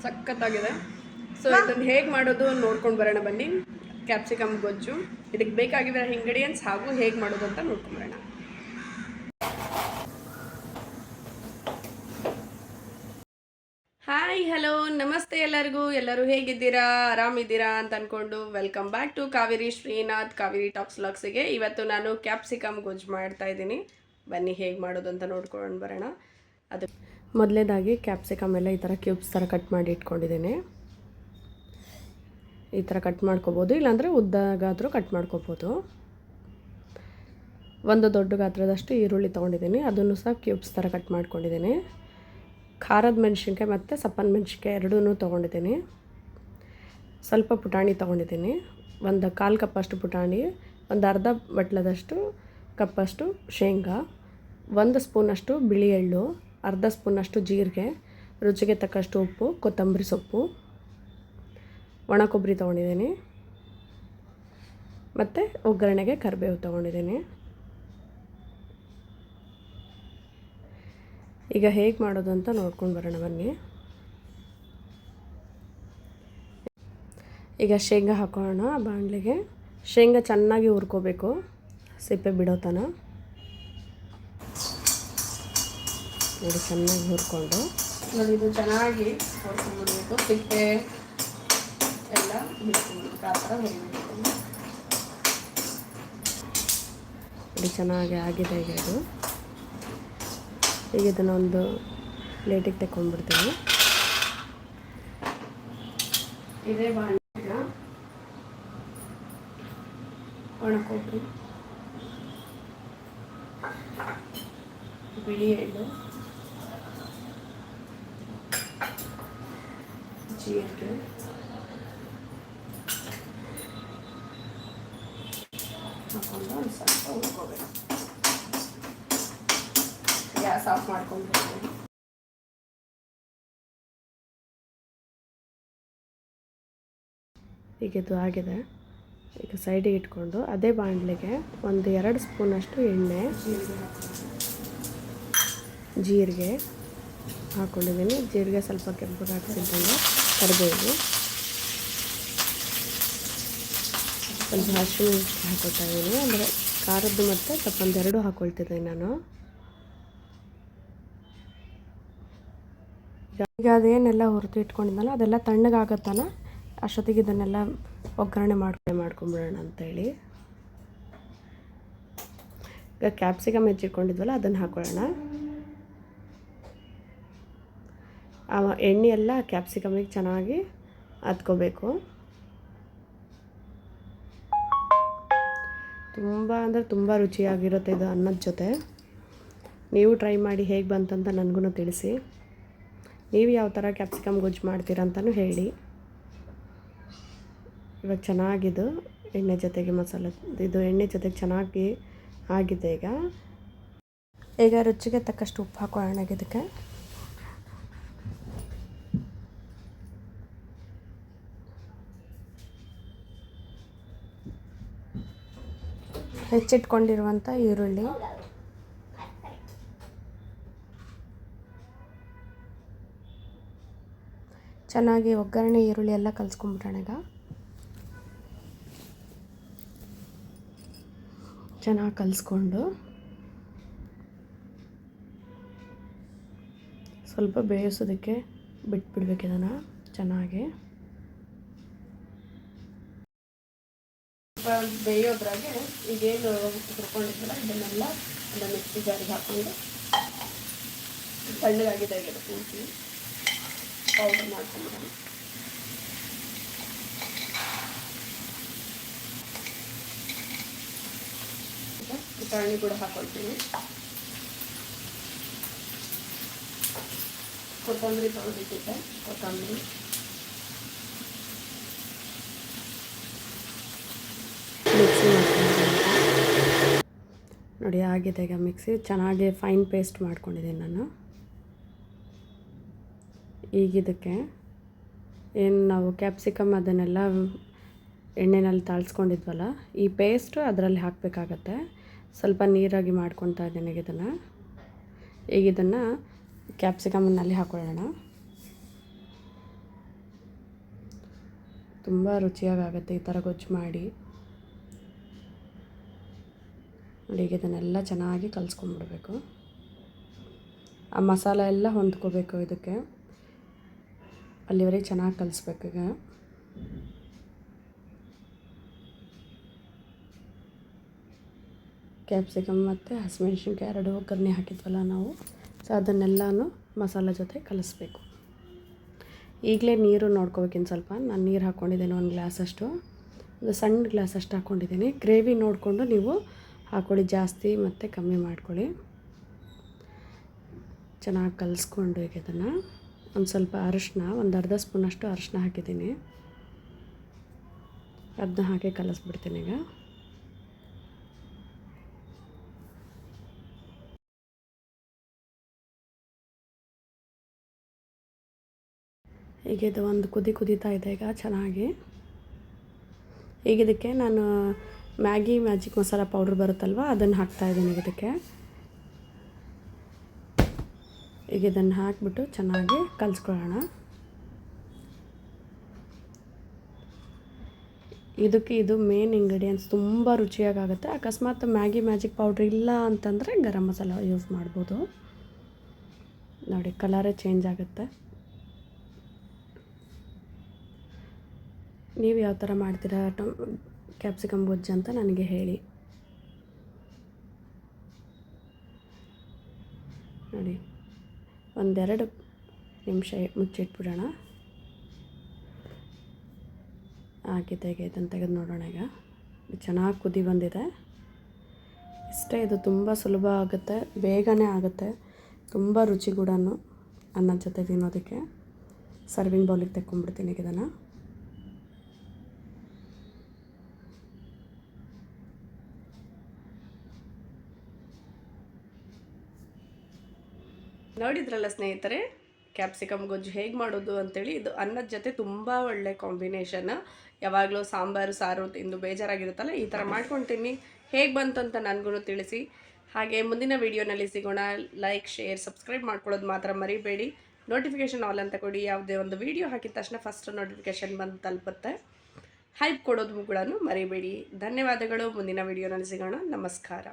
ಸಖತ್ತಾಗಿದೆ. ಸೊ ಇದನ್ನು ಹೇಗೆ ಮಾಡೋದು ನೋಡ್ಕೊಂಡು ಬರೋಣ ಬನ್ನಿ. ಕ್ಯಾಪ್ಸಿಕಮ್ ಗೊಜ್ಜು, ಇದಕ್ಕೆ ಬೇಕಾಗಿರೋ ಇಂಗ್ರೀಡಿಯೆಂಟ್ಸ್ ಹಾಗೂ ಹೇಗೆ ಮಾಡೋದು ಅಂತ ನೋಡ್ಕೊಂಡು ಬರೋಣ. ಹಾಯ್, ಹಲೋ, ನಮಸ್ತೆ ಎಲ್ಲರಿಗೂ. ಎಲ್ಲರೂ ಹೇಗಿದ್ದೀರಾ? ಆರಾಮಿದ್ದೀರಾ ಅಂತ ಅಂದ್ಕೊಂಡು welcome back to Kaveri Srinath Kaveri talks ವ್ಲಾಗ್ಸಿಗೆ. ಇವತ್ತು ನಾನು ಕ್ಯಾಪ್ಸಿಕಮ್ ಗೊಜ್ಜು ಮಾಡ್ತಾ ಇದ್ದೀನಿ. ಬನ್ನಿ ಹೇಗೆ ಮಾಡೋದು ಅಂತ ನೋಡ್ಕೊಂಡು ಬರೋಣ. ಅದು ಮೊದಲನೇದಾಗಿ ಕ್ಯಾಪ್ಸಿಕಮ್ ಎಲ್ಲ ಈ ಥರ ಕ್ಯೂಬ್ಸ್ ಥರ ಕಟ್ ಮಾಡಿ ಇಟ್ಕೊಂಡಿದ್ದೀನಿ. ಈ ಥರ ಕಟ್ ಮಾಡ್ಕೋಬೋದು, ಇಲ್ಲಾಂದರೆ ಉದ್ದಗಾದರೂ ಕಟ್ ಮಾಡ್ಕೋಬೋದು. ಒಂದು ದೊಡ್ಡ ಗಾತ್ರದಷ್ಟು ಈರುಳ್ಳಿ ತೊಗೊಂಡಿದ್ದೀನಿ, ಅದನ್ನು ಸಹ ಕ್ಯೂಬ್ಸ್ ಥರ ಕಟ್ ಮಾಡ್ಕೊಂಡಿದ್ದೀನಿ. ಖಾರದ ಮೆಣಸಿನ್ಕಾಯಿ ಮತ್ತು ಸಪ್ಪನ ಮೆಣಸಿನ್ಕಾಯಿ ಎರಡೂ ತೊಗೊಂಡಿದ್ದೀನಿ. ಸ್ವಲ್ಪ ಪುಟಾಣಿ ತೊಗೊಂಡಿದ್ದೀನಿ, ಒಂದು 1/4 ಕಪ್ಪಷ್ಟು ಪುಟಾಣಿ, ಒಂದು ಅರ್ಧ ಬಟ್ಲದಷ್ಟು ಕಪ್ಪಷ್ಟು ಶೇಂಗಾ, 1 ಸ್ಪೂನಷ್ಟು ಬಿಳಿ ಎಳ್ಳು, ಅರ್ಧ ಸ್ಪೂನಷ್ಟು ಜೀರಿಗೆ, ರುಚಿಗೆ ತಕ್ಕಷ್ಟು ಉಪ್ಪು, ಕೊತ್ತಂಬರಿ ಸೊಪ್ಪು, ಒಣ ಕೊಬ್ಬರಿ ತೊಗೊಂಡಿದ್ದೀನಿ ಮತ್ತು ಒಗ್ಗರಣೆಗೆ ಕರಿಬೇವು ತೊಗೊಂಡಿದ್ದೀನಿ. ಈಗ ಹೇಗೆ ಮಾಡೋದು ಅಂತ ನೋಡ್ಕೊಂಡು ಬರೋಣ ಬನ್ನಿ. ಈಗ ಶೇಂಗಾ ಹಾಕೋಣ ಬಾಣಲೆಗೆ. ಶೇಂಗಾ ಚೆನ್ನಾಗಿ ಹುರ್ಕೋಬೇಕು, ಸಿಪ್ಪೆ ಬಿಡೋ ತನಕ. ನೋಡಿ, ಚೆನ್ನಾಗಿ ಹುರ್ಕೊಂಡು ನೋಡಿ, ಇದು ಚೆನ್ನಾಗಿ ಹುರ್ಕೊಂಡ್ಬಿಡ್ಬೇಕು, ಸಿಪ್ಪೆ ಎಲ್ಲ ಬಿಟ್ಕೊಂಡ್ಬಿಡ್ಬೇಕು, ಆ ಥರ ಹುರಿಬೇಕು. ನೋಡಿ, ಚೆನ್ನಾಗಿ ಆಗಿದೆ ಈಗ ಇದು. ಈಗ ಇದನ್ನು ಒಂದು ಪ್ಲೇಟಿಗೆ ತಗೊಂಡ್ಬಿಡ್ತೀನಿ. ಇದೇ ಬಾಣಲೆನ ಒಣ ಕೊಬ್ಬರಿ, ಬಿಳಿ ಎಳ್ಳು, ಜೀರಿಗೆ, ಹಾಕೊಂಡು ಒಂದು ಸ್ವಲ್ಪ ಹುರ್ಕೋಬೇಕು. ಗ್ಯಾಸ್ ಆಫ್ ಮಾಡ್ಕೊಂಡ್ಬಿಡ್ತೀನಿ. ಈಗ ಇದು ಆಗಿದೆ. ಈಗ ಸೈಡಿಗೆ ಇಟ್ಕೊಂಡು ಅದೇ ಬಾಣಲೆಗೆ ಒಂದು 2 ಸ್ಪೂನಷ್ಟು ಎಣ್ಣೆ, ಜೀರಿಗೆ ಹಾಕ್ಕೊಂಡಿದ್ದೀನಿ. ಜೀರಿಗೆ ಸ್ವಲ್ಪ ಕೆಂಪಗೆ ಹಾಕ್ತಿದ್ದಂಗೆ ಕರಿಬೇವು, ಸ್ವಲ್ಪ ಹಸಿಮೆಣಸಿನ್ಕಾಯಿ ಹಾಕೋತಾ ಇದ್ದೀನಿ. ಅಂದರೆ ಖಾರದ್ದು ಮತ್ತು ಸಪ್ಪಂದೆರಡು ಹಾಕ್ಕೊಳ್ತಿದ್ದೀನಿ ನಾನು. ಈಗ ಅದೇನೆಲ್ಲ ಹುರಿದು ಇಟ್ಕೊಂಡಿದ್ದಲ್ಲ ಅದೆಲ್ಲ ತಣ್ಣಗಾಗತ್ತಲ್ಲ, ಅಷ್ಟೊತ್ತಿಗೆ ಇದನ್ನೆಲ್ಲ ಒಗ್ಗರಣೆ ಮಾಡ್ಕೊಂಬಿಡೋಣ ಅಂತೇಳಿ. ಈಗ ಕ್ಯಾಪ್ಸಿಕಮ್ ಹೆಚ್ಚಿಟ್ಕೊಂಡಿದ್ವಲ್ಲ ಅದನ್ನು ಹಾಕೊಳ್ಳೋಣ. ಆ ಎಣ್ಣೆ ಎಲ್ಲ ಕ್ಯಾಪ್ಸಿಕಮಿಗೆ ಚೆನ್ನಾಗಿ ಹತ್ಕೋಬೇಕು. ತುಂಬ ಅಂದರೆ ತುಂಬ ರುಚಿಯಾಗಿರುತ್ತೆ ಇದು ಅನ್ನದ ಜೊತೆ. ನೀವು ಟ್ರೈ ಮಾಡಿ ಹೇಗೆ ಬಂತಂತ ನನಗೂ ತಿಳಿಸಿ. ನೀವು ಯಾವ ಥರ ಕ್ಯಾಪ್ಸಿಕಮ್ ಗೊಜ್ಜು ಮಾಡ್ತೀರಾ ಅಂತಲೂ ಹೇಳಿ. ಇವಾಗ ಚೆನ್ನಾಗಿದ್ದು ಎಣ್ಣೆ ಜೊತೆಗೆ ಮಸಾಲೆ ಇದು ಎಣ್ಣೆ ಜೊತೆಗೆ ಚೆನ್ನಾಗಿ ಆಗಿದೆ. ಈಗ ರುಚಿಗೆ ತಕ್ಕಷ್ಟು ಉಪ್ಪು ಹಾಕೋಣ. ಇದಕ್ಕೆ ಹೆಚ್ಚಿಟ್ಕೊಂಡಿರುವಂಥ ಈರುಳ್ಳಿ, ಚೆನ್ನಾಗಿ ಒಗ್ಗರಣೆ ಈರುಳ್ಳಿ ಎಲ್ಲ ಕಲಿಸ್ಕೊಂಬಿಡೋಣ. ಈಗ ಚೆನ್ನಾಗಿ ಕಲಿಸ್ಕೊಂಡು ಸ್ವಲ್ಪ ಬೇಯಿಸೋದಕ್ಕೆ ಬಿಟ್ಬಿಡ್ಬೇಕು ಇದನ್ನು ಚೆನ್ನಾಗಿ. ಬೇಯೋದ್ರಾಗೆ ಈಗೇನು ಹುರ್ಕೊಂಡಿದ್ವಲ್ಲ ಇದನ್ನೆಲ್ಲ ಒಂದು ಮಿಕ್ಸಿ ಜಾರಿಗೆ ಹಾಕ್ಕೊಂಡು ತಣ್ಣಗಾಗಿದೆ ಪೂರ್ತಿ ಪೌಡರ್ ಮಾಡ್ಕೊಂಬಿಡೋಣ. ಪುಟಾಣಿ ಕೂಡ ಹಾಕೊಳ್ತೀನಿ. ಕೊತ್ತಂಬರಿ ತೊಗೊಂಡಿದ್ದೆ, ಕೊತ್ತಂಬರಿ, ಮಿಕ್ಸಿ ಮಾಡ್ಕೊಂಡಿದ್ದೀನಿ. ನೋಡಿ ಆಗಿದೆ. ಈಗ ಮಿಕ್ಸಿ ಚೆನ್ನಾಗಿ ಫೈನ್ ಪೇಸ್ಟ್ ಮಾಡ್ಕೊಂಡಿದ್ದೀನಿ ನಾನು. ಈಗ ಇದಕ್ಕೆ ಏನು ನಾವು ಕ್ಯಾಪ್ಸಿಕಮ್ ಅದನ್ನೆಲ್ಲ ಎಣ್ಣೆನಲ್ಲಿ ತಾಳ್ಸ್ಕೊಂಡಿದ್ವಲ್ಲ, ಈ ಪೇಸ್ಟು ಅದರಲ್ಲಿ ಹಾಕಬೇಕಾಗತ್ತೆ. ಸ್ವಲ್ಪ ನೀರಾಗಿ ಮಾಡ್ಕೊತಾ ಇದ್ದೀನಿ ಇದನ್ನು. ಈಗ ಇದನ್ನು ಕ್ಯಾಪ್ಸಿಕಮ್ನಲ್ಲಿ ಹಾಕೊಳ್ಳೋಣ. ತುಂಬ ರುಚಿಯಾಗುತ್ತೆ ಈ ಥರ ಗೊಜ್ಜು ಮಾಡಿ. ನೋಡಿ, ಈಗ ಇದನ್ನೆಲ್ಲ ಚೆನ್ನಾಗಿ ಕಲಿಸ್ಕೊಂಡ್ಬಿಡ್ಬೇಕು. ಆ ಮಸಾಲೆ ಎಲ್ಲ ಹೊಂದ್ಕೋಬೇಕು ಇದಕ್ಕೆ, ಅಲ್ಲಿವರೆಗೆ ಚೆನ್ನಾಗಿ ಕಲಿಸ್ಬೇಕು. ಈಗ ಕ್ಯಾಪ್ಸಿಕಮ್ ಮತ್ತು ಹಸಿಮೆಣ್ಸಿನ್ಕಾಯಿ 2 ಒಗ್ಗರಣೆ ಹಾಕಿದ್ವಲ್ಲ ನಾವು, ಸೊ ಅದನ್ನೆಲ್ಲನೂ ಮಸಾಲೆ ಜೊತೆ ಕಲಿಸ್ಬೇಕು. ಈಗಲೇ ನೀರು ನೋಡ್ಕೋಬೇಕಿನ್ನು ಸ್ವಲ್ಪ. ನಾನು ನೀರು ಹಾಕ್ಕೊಂಡಿದ್ದೇನೆ, 1 ಗ್ಲಾಸಷ್ಟು, ಒಂದು ಸಣ್ಣ ಗ್ಲಾಸಷ್ಟು ಹಾಕ್ಕೊಂಡಿದ್ದೀನಿ. ಗ್ರೇವಿ ನೋಡಿಕೊಂಡು ನೀವು ಹಾಕ್ಕೊಳ್ಳಿ, ಜಾಸ್ತಿ ಮತ್ತು ಕಮ್ಮಿ ಮಾಡ್ಕೊಳ್ಳಿ. ಚೆನ್ನಾಗಿ ಕಲಿಸ್ಕೊಂಡು ಈಗ ಇದನ್ನು ಒಂದು ಸ್ವಲ್ಪ ಅರಿಶಿನ, ಒಂದು ಅರ್ಧ ಸ್ಪೂನಷ್ಟು ಅರಿಶಿನ ಹಾಕಿದ್ದೀನಿ. ಅದನ್ನ ಹಾಕಿ ಕಲಿಸ್ಬಿಡ್ತೀನಿ. ಈಗ ಇದು ಒಂದು ಕುದೀತಾ ಇದೆ ಈಗ ಚೆನ್ನಾಗಿ. ಈಗ ಇದಕ್ಕೆ ನಾನು ಮ್ಯಾಗಿ ಮ್ಯಾಜಿಕ್ ಮಸಾಲ ಪೌಡ್ರ್ ಬರುತ್ತಲ್ವ, ಅದನ್ನು ಹಾಕ್ತಾಯಿದ್ದೀನಿ ಇದಕ್ಕೆ. ಈಗ ಇದನ್ನು ಹಾಕಿಬಿಟ್ಟು ಚೆನ್ನಾಗಿ ಕಲಿಸ್ಕೊಳ್ಳೋಣ. ಇದಕ್ಕೆ ಇದು ಮೇನ್ ಇಂಗ್ರೀಡಿಯೆಂಟ್ಸ್, ತುಂಬ ರುಚಿಯಾಗುತ್ತೆ. ಅಕಸ್ಮಾತ್ ಮ್ಯಾಗಿ ಮ್ಯಾಜಿಕ್ ಪೌಡ್ರ್ ಇಲ್ಲ ಅಂತಂದರೆ ಗರಂ ಮಸಾಲ ಯೂಸ್ ಮಾಡ್ಬೋದು. ನೋಡಿ, ಕಲರೇ ಚೇಂಜ್ ಆಗುತ್ತೆ. ನೀವು ಯಾವ ಥರ ಮಾಡ್ತೀರಾ ಕ್ಯಾಪ್ಸಿಕಮ್ ಗೊಜ್ಜು ಅಂತ ನನಗೆ ಹೇಳಿ. ನೋಡಿ, 1-2 ನಿಮಿಷ ಮುಚ್ಚಿಟ್ಬಿಡೋಣ. ಆಗಿದೆ, ಈಗ ಇದನ್ನು ತೆಗೆದು ನೋಡೋಣ. ಈಗ ಚೆನ್ನಾಗಿ ಕುದಿ ಬಂದಿದೆ. ಇಷ್ಟೇ, ಇದು ತುಂಬ ಸುಲಭ ಆಗುತ್ತೆ, ಬೇಗನೆ ಆಗುತ್ತೆ, ತುಂಬ ರುಚಿ ಕೂಡ ಅನ್ನದ ಜೊತೆ ತಿನ್ನೋದಕ್ಕೆ. ಸರ್ವಿಂಗ್ ಬೌಲಿಗೆ ತೆಕ್ಕೊಂಡ್ಬಿಡ್ತೀನಿ ಇದನ್ನು. ನೋಡಿದ್ರಲ್ಲ ಸ್ನೇಹಿತರೆ, ಕ್ಯಾಪ್ಸಿಕಮ್ ಗೊಜ್ಜು ಹೇಗೆ ಮಾಡೋದು ಅಂತೇಳಿ. ಇದು ಅನ್ನದ ಜೊತೆ ತುಂಬ ಒಳ್ಳೆ ಕಾಂಬಿನೇಷನ್. ಯಾವಾಗಲೂ ಸಾಂಬಾರು ಸಾರು ತಿಂದು ಬೇಜಾರಾಗಿರುತ್ತಲ್ಲ, ಈ ಥರ ಮಾಡ್ಕೊಂಡು ತಿನ್ನಿ. ಹೇಗೆ ಬಂತು ಅಂತ ನನಗೂ ತಿಳಿಸಿ. ಹಾಗೆ ಮುಂದಿನ ವೀಡಿಯೋನಲ್ಲಿ ಸಿಗೋಣ. ಲೈಕ್, ಶೇರ್, ಸಬ್ಸ್ಕ್ರೈಬ್ ಮಾಡ್ಕೊಳ್ಳೋದು ಮಾತ್ರ ಮರಿಬೇಡಿ. ನೋಟಿಫಿಕೇಷನ್ ಆಲ್ ಅಂತ ಕೊಡಿ. ಯಾವುದೇ ಒಂದು ವೀಡಿಯೋ ಹಾಕಿದ ತಕ್ಷಣ ಫಸ್ಟ್ ನೋಟಿಫಿಕೇಷನ್ ಬಂದು ತಲುಪುತ್ತೆ. ಹೈಪ್ ಕೊಡೋದು ಕೂಡ ಮರಿಬೇಡಿ. ಧನ್ಯವಾದಗಳು. ಮುಂದಿನ ವೀಡಿಯೋನಲ್ಲಿ ಸಿಗೋಣ. ನಮಸ್ಕಾರ.